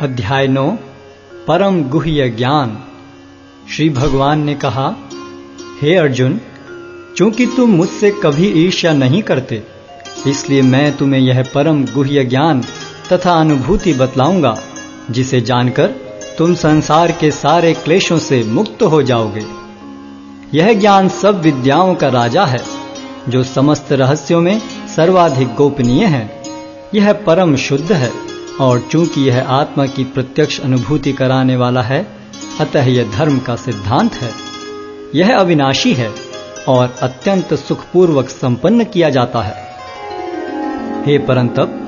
अध्याय 9 परम गुह्य ज्ञान। श्री भगवान ने कहा, हे अर्जुन, चूंकि तुम मुझसे कभी ईर्ष्या नहीं करते, इसलिए मैं तुम्हें यह परम गुह्य ज्ञान तथा अनुभूति बतलाऊंगा, जिसे जानकर तुम संसार के सारे क्लेशों से मुक्त हो जाओगे। यह ज्ञान सब विद्याओं का राजा है, जो समस्त रहस्यों में सर्वाधिक गोपनीय है। यह परम शुद्ध है, और चूंकि यह आत्मा की प्रत्यक्ष अनुभूति कराने वाला है, अतः यह धर्म का सिद्धांत है। यह अविनाशी है और अत्यंत सुखपूर्वक संपन्न किया जाता है। हे परंतप,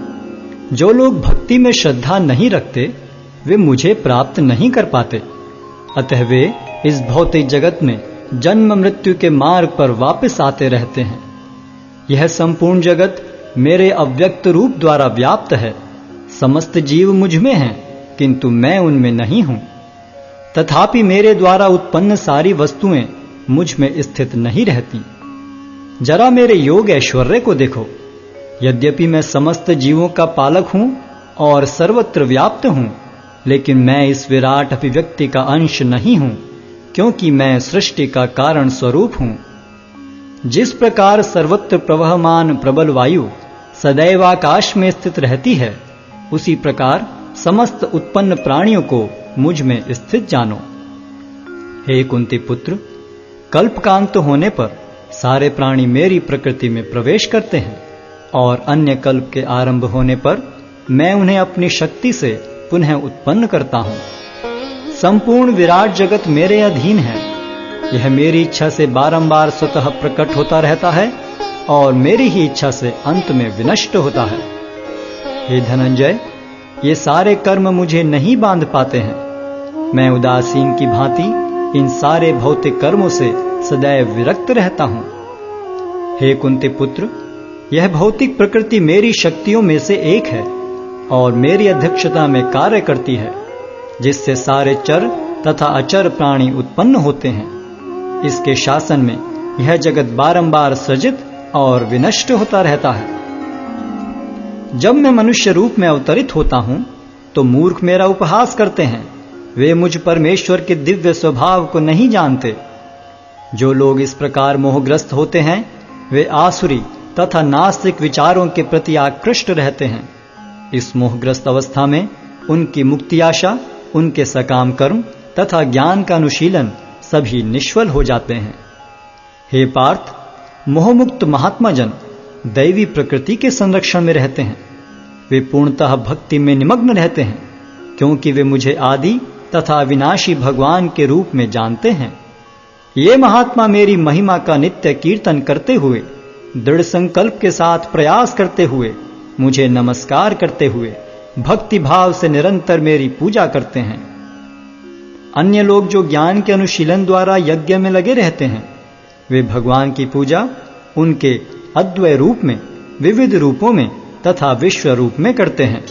जो लोग भक्ति में श्रद्धा नहीं रखते, वे मुझे प्राप्त नहीं कर पाते। अतः वे इस भौतिक जगत में जन्म मृत्यु के मार्ग पर वापस आते रहते हैं। यह संपूर्ण जगत मेरे अव्यक्त रूप द्वारा व्याप्त है। समस्त जीव मुझ में हैं, किंतु मैं उनमें नहीं हूं। तथापि मेरे द्वारा उत्पन्न सारी वस्तुएं मुझ में स्थित नहीं रहती। जरा मेरे योग ऐश्वर्य को देखो। यद्यपि मैं समस्त जीवों का पालक हूं और सर्वत्र व्याप्त हूं, लेकिन मैं इस विराट अभिव्यक्ति का अंश नहीं हूं, क्योंकि मैं सृष्टि का कारण स्वरूप हूं। जिस प्रकार सर्वत्र प्रवहमान प्रबल वायु सदैव आकाश में स्थित रहती है, उसी प्रकार समस्त उत्पन्न प्राणियों को मुझ में स्थित जानो। हे कुंती पुत्र, कल्पकांत होने पर सारे प्राणी मेरी प्रकृति में प्रवेश करते हैं, और अन्य कल्प के आरंभ होने पर मैं उन्हें अपनी शक्ति से पुनः उत्पन्न करता हूं। संपूर्ण विराट जगत मेरे अधीन है। यह मेरी इच्छा से बारंबार स्वतः प्रकट होता रहता है और मेरी ही इच्छा से अंत में विनष्ट होता है। हे धनंजय, ये सारे कर्म मुझे नहीं बांध पाते हैं। मैं उदासीन की भांति इन सारे भौतिक कर्मों से सदैव विरक्त रहता हूं। हे कुंती पुत्र, यह भौतिक प्रकृति मेरी शक्तियों में से एक है और मेरी अध्यक्षता में कार्य करती है, जिससे सारे चर तथा अचर प्राणी उत्पन्न होते हैं। इसके शासन में यह जगत बारंबार सृजित और विनष्ट होता रहता है। जब मैं मनुष्य रूप में अवतरित होता हूं, तो मूर्ख मेरा उपहास करते हैं। वे मुझ परमेश्वर के दिव्य स्वभाव को नहीं जानते। जो लोग इस प्रकार मोहग्रस्त होते हैं, वे आसुरी तथा नास्तिक विचारों के प्रति आकृष्ट रहते हैं। इस मोहग्रस्त अवस्था में उनकी मुक्ति आशा, उनके सकाम कर्म तथा ज्ञान का अनुशीलन सभी निष्फल हो जाते हैं। हे पार्थ, मोहमुक्त महात्मा जन दैवी प्रकृति के संरक्षण में रहते हैं। वे पूर्णतः भक्ति में निमग्न रहते हैं, क्योंकि वे मुझे आदि तथा अविनाशी भगवान के रूप में जानते हैं। ये महात्मा मेरी महिमा का नित्य कीर्तन करते हुए, दृढ़ संकल्प के साथ प्रयास करते हुए, मुझे नमस्कार करते हुए भक्ति भाव से निरंतर मेरी पूजा करते हैं। अन्य लोग जो ज्ञान के अनुशीलन द्वारा यज्ञ में लगे रहते हैं, वे भगवान की पूजा उनके अद्वय रूप में, विविध रूपों में तथा विश्व रूप में करते हैं।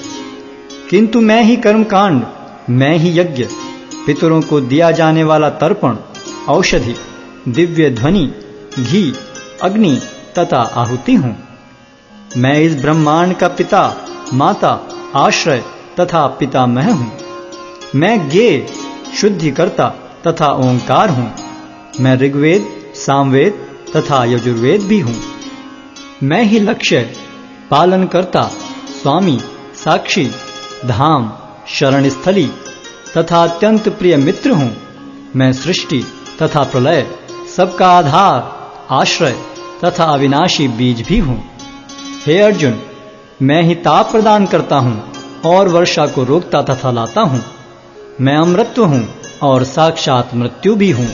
किंतु मैं ही कर्मकांड, मैं ही यज्ञ, पितरों को दिया जाने वाला तर्पण, औषधि, दिव्य ध्वनि, घी, अग्नि तथा आहुति हूं। मैं इस ब्रह्मांड का पिता, माता, आश्रय तथा पितामह हूं। मैं ज्ञेय, शुद्धिकर्ता तथा ओंकार हूं। मैं ऋग्वेद, सामवेद तथा यजुर्वेद भी हूं। मैं ही लक्ष्य, पालनकर्ता, स्वामी, साक्षी, धाम, शरण स्थली तथा अत्यंत प्रिय मित्र हूं। मैं सृष्टि तथा प्रलय, सबका आधार, आश्रय तथा अविनाशी बीज भी हूं। हे अर्जुन, मैं ही ताप प्रदान करता हूं और वर्षा को रोकता तथा लाता हूं। मैं अमृतत्व हूं और साक्षात मृत्यु भी हूं।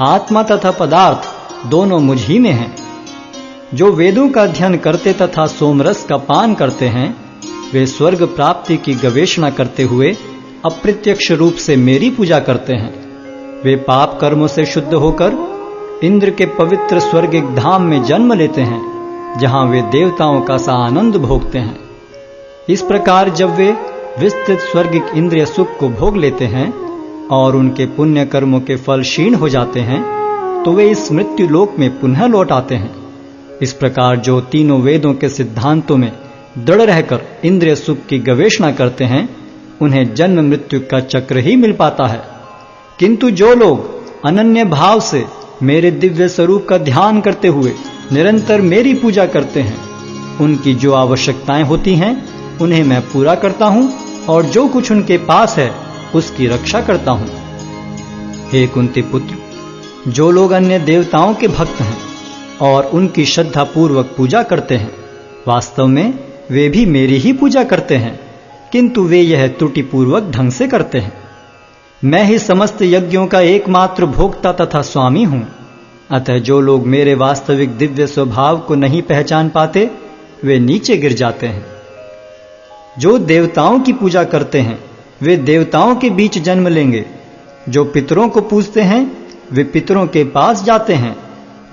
आत्मा तथा पदार्थ दोनों मुझ ही में हैं। जो वेदों का अध्ययन करते तथा सोमरस का पान करते हैं, वे स्वर्ग प्राप्ति की गवेषणा करते हुए अप्रत्यक्ष रूप से मेरी पूजा करते हैं। वे पाप कर्मों से शुद्ध होकर इंद्र के पवित्र स्वर्गिक धाम में जन्म लेते हैं, जहां वे देवताओं का सा आनंद भोगते हैं। इस प्रकार जब वे विस्तृत स्वर्गिक इंद्रिय सुख को भोग लेते हैं और उनके पुण्य कर्मों के फल क्षीण हो जाते हैं, तो वे इस मृत्यु लोक में पुनः लौट आते हैं। इस प्रकार जो तीनों वेदों के सिद्धांतों में दृढ़ रहकर इंद्रिय सुख की गवेषणा करते हैं, उन्हें जन्म मृत्यु का चक्र ही मिल पाता है। किंतु जो लोग अनन्य भाव से मेरे दिव्य स्वरूप का ध्यान करते हुए निरंतर मेरी पूजा करते हैं, उनकी जो आवश्यकताएं होती हैं उन्हें मैं पूरा करता हूं और जो कुछ उनके पास है उसकी रक्षा करता हूं। हे कुंती पुत्र, जो लोग अन्य देवताओं के भक्त हैं और उनकी श्रद्धा पूर्वक पूजा करते हैं, वास्तव में वे भी मेरी ही पूजा करते हैं, किंतु वे यह त्रुटिपूर्वक ढंग से करते हैं। मैं ही समस्त यज्ञों का एकमात्र भोक्ता तथा स्वामी हूं। अतः जो लोग मेरे वास्तविक दिव्य स्वभाव को नहीं पहचान पाते, वे नीचे गिर जाते हैं। जो देवताओं की पूजा करते हैं वे देवताओं के बीच जन्म लेंगे। जो पितरों को पूजते हैं वे पितरों के पास जाते हैं।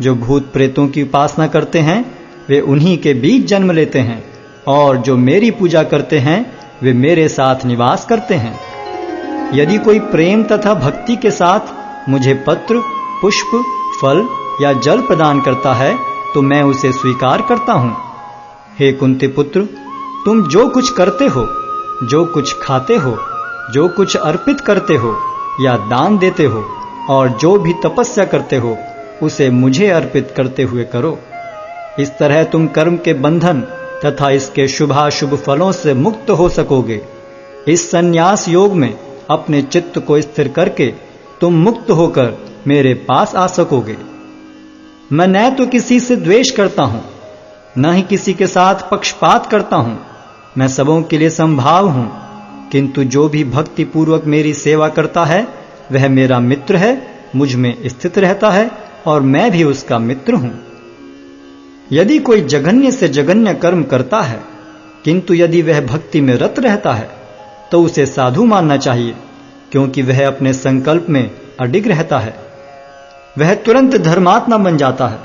जो भूत प्रेतों की उपासना करते हैं वे उन्हीं के बीच जन्म लेते हैं। और जो मेरी पूजा करते हैं वे मेरे साथ निवास करते हैं। यदि कोई प्रेम तथा भक्ति के साथ मुझे पत्र, पुष्प, फल या जल प्रदान करता है तो मैं उसे स्वीकार करता हूं। हे कुंती पुत्र, तुम जो कुछ करते हो, जो कुछ खाते हो, जो कुछ अर्पित करते हो या दान देते हो और जो भी तपस्या करते हो उसे मुझे अर्पित करते हुए करो। इस तरह तुम कर्म के बंधन तथा इसके शुभाशुभ फलों से मुक्त हो सकोगे। इस संन्यास योग में अपने चित्त को स्थिर करके तुम मुक्त होकर मेरे पास आ सकोगे। मैं न तो किसी से द्वेष करता हूं, न ही किसी के साथ पक्षपात करता हूं। मैं सबों के लिए समभाव हूं, किंतु जो भी भक्ति पूर्वक मेरी सेवा करता है वह मेरा मित्र है, मुझ में स्थित रहता है और मैं भी उसका मित्र हूं। यदि कोई जघन्य से जघन्य कर्म करता है, किंतु यदि वह भक्ति में रत रहता है तो उसे साधु मानना चाहिए, क्योंकि वह अपने संकल्प में अडिग रहता है। वह तुरंत धर्मात्मा बन जाता है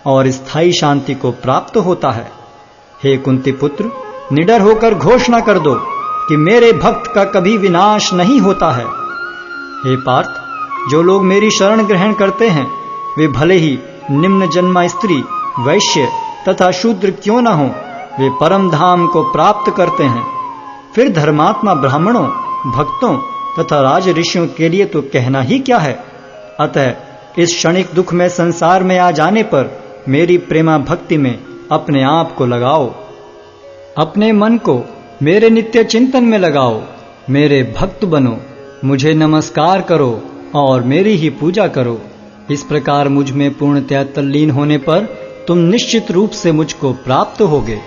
और स्थायी शांति को प्राप्त होता है। हे कुंती पुत्र, निडर होकर घोषणा कर दो कि मेरे भक्त का कभी विनाश नहीं होता है। हे पार्थ, जो लोग मेरी शरण ग्रहण करते हैं वे भले ही निम्न जन्मा स्त्री, वैश्य तथा शूद्र क्यों न हो, वे परम धाम को प्राप्त करते हैं। फिर धर्मात्मा ब्राह्मणों, भक्तों तथा राज ऋषियों के लिए तो कहना ही क्या है। अतः इस क्षणिक दुख में संसार में आ जाने पर मेरी प्रेमा भक्ति में अपने आप को लगाओ। अपने मन को मेरे नित्य चिंतन में लगाओ। मेरे भक्त बनो, मुझे नमस्कार करो और मेरी ही पूजा करो। इस प्रकार मुझ में पूर्णतया तल्लीन होने पर तुम निश्चित रूप से मुझको प्राप्त होगे।